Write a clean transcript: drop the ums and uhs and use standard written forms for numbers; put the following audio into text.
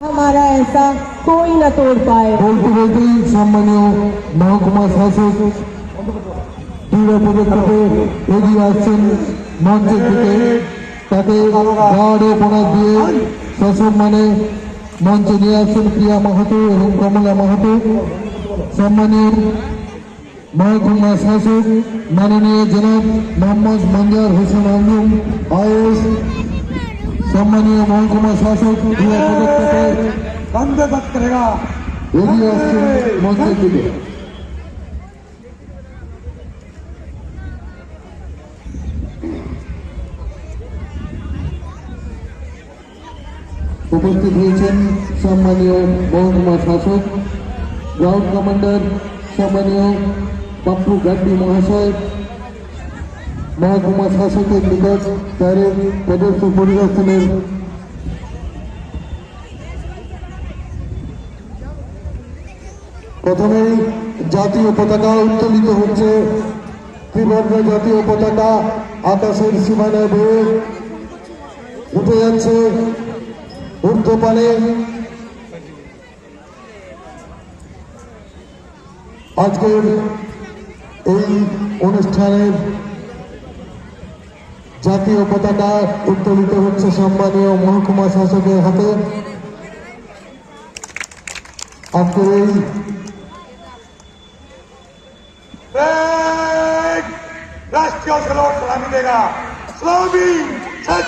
हमारा ऐसा कोई न तोड़ पाए। বলতে বলতেই সম্মানীয় মহকুমা শাসক দৃঢ় পদক্ষেপে এগিয়ে আসছেন মঞ্চের দিকে। তাকে গাঢ় প্রণাম দিয়ে সসম্মানে মঞ্চে নিয়ে আসছেন প্রিয়া মাহাতো এবং কমলা মাহাতো। সম্মানীয় মহকুমা শাসক মাননীয় জনাব মোহাম্মদ মঞ্জার হোসেন আঞ্জুম আইএস, সম্মানীয় মহকুমা শাসক দৃঢ় পদক্ষেপে এগিয়ে আসছেন মঞ্চের দিকে। উপস্থিত হয়েছেন সম্মানীয় মহকুমা শাসক গ্রাউন্ড কমান্ডার সম্মানীয় পাপ্পু গাড্ডি মহাশয়। মহকুমা শাসকের নিকট তারের পদস্থ পরিদর্শনের প্রথমেই জাতীয় পতাকা উত্তোলিত হচ্ছে। ত্রিবর্ণ জাতীয় পতাকা আকাশের সীমানা বেয়ে উঠে যাচ্ছে ঊর্ধ্বপানে। আজকের এই অনুষ্ঠানের জাতীয় পতাকা উত্তোলিত হচ্ছে সম্মানীয় মহকুমা শাসকের হাতে। আজকের এই राष्ट्रीय सलामी देगा सलामी सच